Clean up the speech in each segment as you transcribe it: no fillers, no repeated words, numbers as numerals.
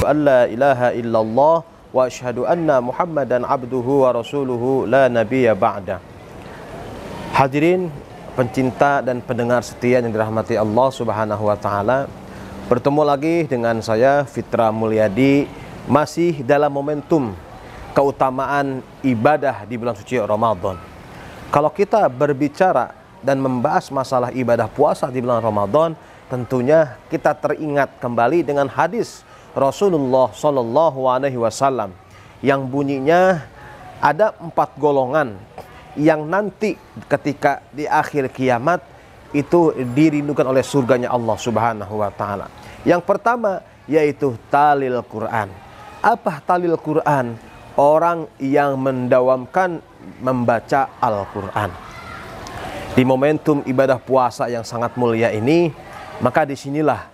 an la ilaha illallah wa asyhadu anna Muhammadan abduhu wa rasuluhu la nabiyya ba'da. Hadirin pencinta dan pendengar setia yang dirahmati Allah Subhanahu wa taala, bertemu lagi dengan saya Fitra Mulyadi, masih dalam momentum keutamaan ibadah di bulan suci Ramadan. Kalau kita berbicara dan membahas masalah ibadah puasa di bulan Ramadan, tentunya kita teringat kembali dengan hadis Rasulullah Shallallahu Alaihi Wasallam yang bunyinya ada 4 golongan yang nanti ketika di akhir kiamat itu dirindukan oleh surganya Allah Subhanahu wa taala. Yang pertama yaitu talil Quran. Apa talil Quran? Orang yang mendawamkan membaca Al-Quran. Di momentum ibadah puasa yang sangat mulia ini, maka disinilah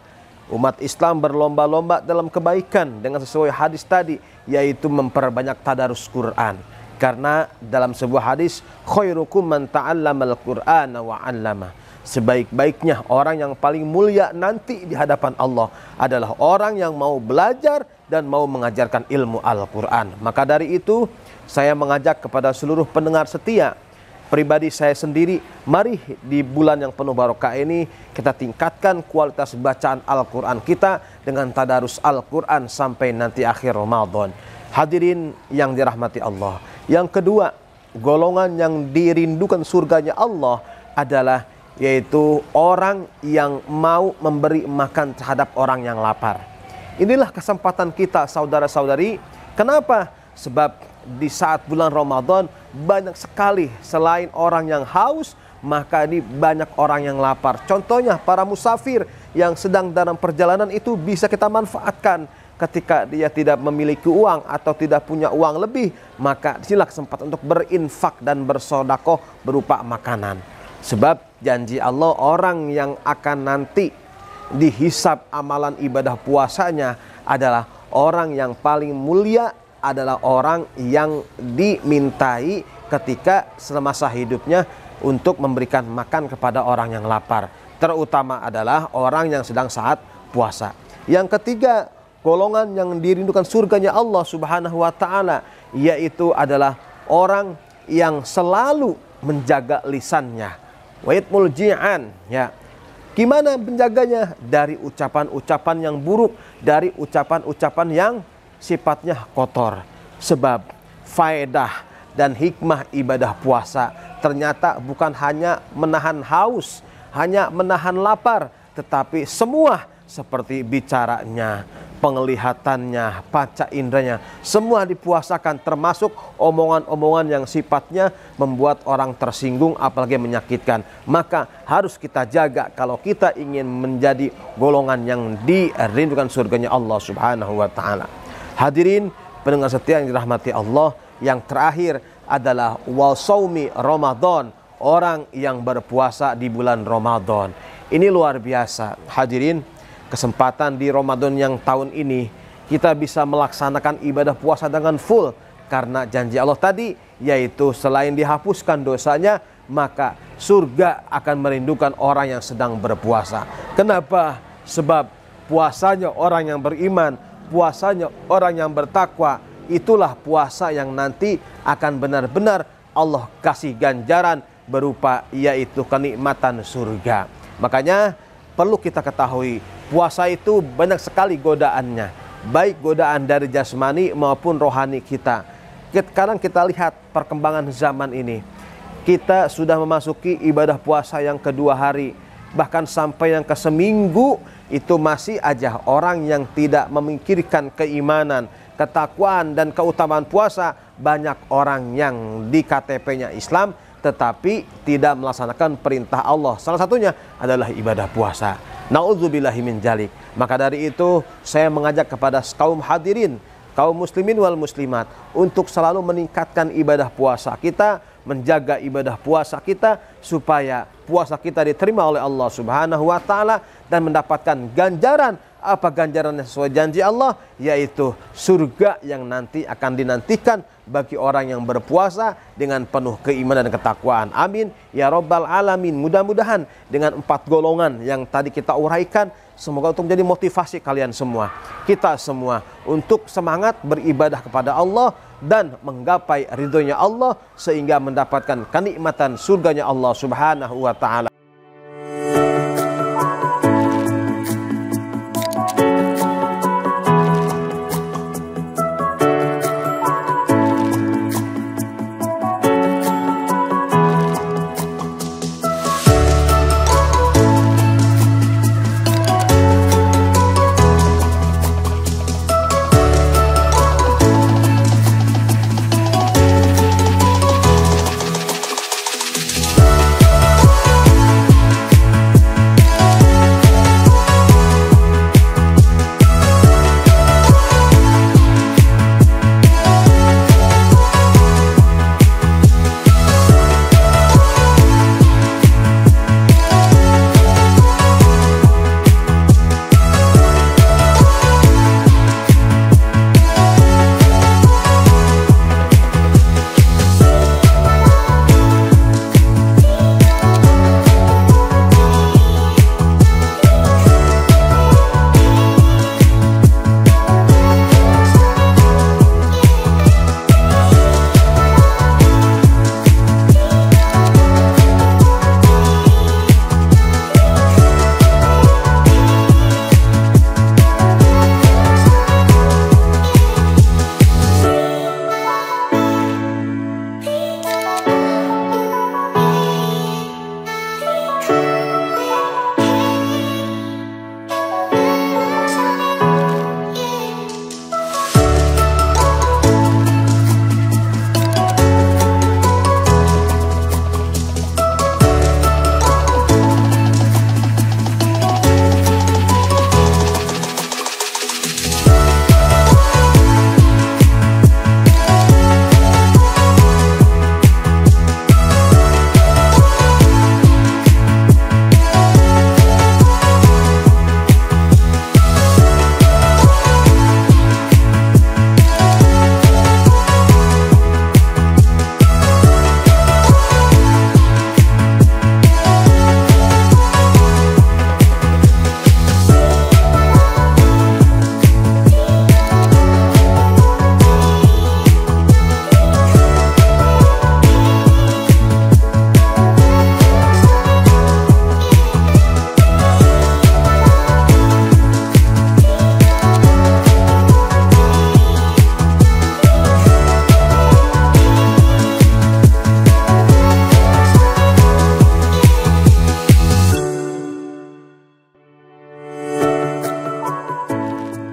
umat Islam berlomba-lomba dalam kebaikan dengan sesuai hadis tadi, yaitu memperbanyak tadarus Quran. Karena dalam sebuah hadis, khairukum man ta'allamal Qur'ana wa 'allama. Sebaik-baiknya orang yang paling mulia nanti di hadapan Allah adalah orang yang mau belajar dan mau mengajarkan ilmu Al-Quran. Maka dari itu, saya mengajak kepada seluruh pendengar setia, pribadi saya sendiri, mari di bulan yang penuh barokah ini kita tingkatkan kualitas bacaan Al-Quran kita dengan tadarus Al-Quran sampai nanti akhir Ramadan. Hadirin yang dirahmati Allah. Yang kedua, golongan yang dirindukan surganya Allah adalah yaitu orang yang mau memberi makan terhadap orang yang lapar. Inilah kesempatan kita saudara-saudari. Kenapa? Sebab di saat bulan Ramadan banyak sekali selain orang yang haus, maka ini banyak orang yang lapar. Contohnya para musafir yang sedang dalam perjalanan itu bisa kita manfaatkan. Ketika dia tidak memiliki uang atau tidak punya uang lebih, maka disinilah kesempatan untuk berinfak dan bersodakoh berupa makanan. Sebab janji Allah, orang yang akan nanti dihisab amalan ibadah puasanya adalah orang yang paling mulia, adalah orang yang dimintai ketika semasa hidupnya untuk memberikan makan kepada orang yang lapar. Terutama adalah orang yang sedang saat puasa. Yang ketiga, golongan yang dirindukan surganya Allah Subhanahu wa taala, yaitu adalah orang yang selalu menjaga lisannya. Wa'idmul ji'an, ya. Gimana menjaganya? Dari ucapan-ucapan yang buruk, dari ucapan-ucapan yang sifatnya kotor. Sebab faedah dan hikmah ibadah puasa ternyata bukan hanya menahan haus, hanya menahan lapar, tetapi semua seperti bicaranya, penglihatannya, panca inderanya, semua dipuasakan, termasuk omongan-omongan yang sifatnya membuat orang tersinggung apalagi menyakitkan. Maka harus kita jaga kalau kita ingin menjadi golongan yang dirindukan surganya Allah Subhanahu wa taala. Hadirin pendengar setia yang dirahmati Allah, yang terakhir adalah wasaumi Ramadan, orang yang berpuasa di bulan Ramadan. Ini luar biasa. Hadirin, kesempatan di Ramadan yang tahun ini kita bisa melaksanakan ibadah puasa dengan full, karena janji Allah tadi, yaitu selain dihapuskan dosanya, maka surga akan merindukan orang yang sedang berpuasa. Kenapa? Sebab puasanya orang yang beriman, puasanya orang yang bertakwa, itulah puasa yang nanti akan benar-benar Allah kasih ganjaran berupa yaitu kenikmatan surga. Makanya perlu kita ketahui, puasa itu banyak sekali godaannya, baik godaan dari jasmani maupun rohani kita. Sekarang kita lihat perkembangan zaman ini, kita sudah memasuki ibadah puasa yang kedua hari, bahkan sampai yang ke seminggu, itu masih aja orang yang tidak memikirkan keimanan, ketakwaan dan keutamaan puasa. Banyak orang yang di KTP-nya Islam tetapi tidak melaksanakan perintah Allah. Salah satunya adalah ibadah puasa. Na'udzubillahi min dzalik. Maka dari itu saya mengajak kepada kaum hadirin, kaum muslimin wal muslimat, untuk selalu meningkatkan ibadah puasa kita, menjaga ibadah puasa kita supaya puasa kita diterima oleh Allah Subhanahu wa taala dan mendapatkan ganjaran Apa ganjarannya sesuai janji Allah? Yaitu surga yang nanti akan dinantikan bagi orang yang berpuasa dengan penuh keimanan dan ketakwaan. Amin ya rabbal alamin. Mudah-mudahan dengan 4 golongan yang tadi kita uraikan, semoga untuk menjadi motivasi kalian semua, kita semua, untuk semangat beribadah kepada Allah dan menggapai ridhonya Allah sehingga mendapatkan kenikmatan surganya Allah Subhanahu wa ta'ala.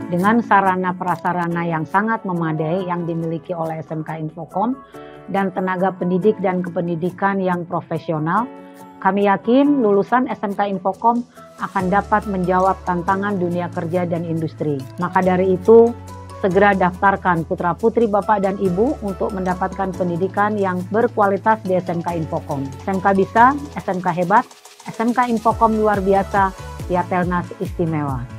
Dengan sarana prasarana yang sangat memadai yang dimiliki oleh SMK Infocom dan tenaga pendidik dan kependidikan yang profesional, kami yakin lulusan SMK Infocom akan dapat menjawab tantangan dunia kerja dan industri. Maka dari itu, segera daftarkan putra-putri Bapak dan Ibu untuk mendapatkan pendidikan yang berkualitas di SMK Infocom. SMK bisa, SMK hebat, SMK Infocom luar biasa, Yatelnas istimewa.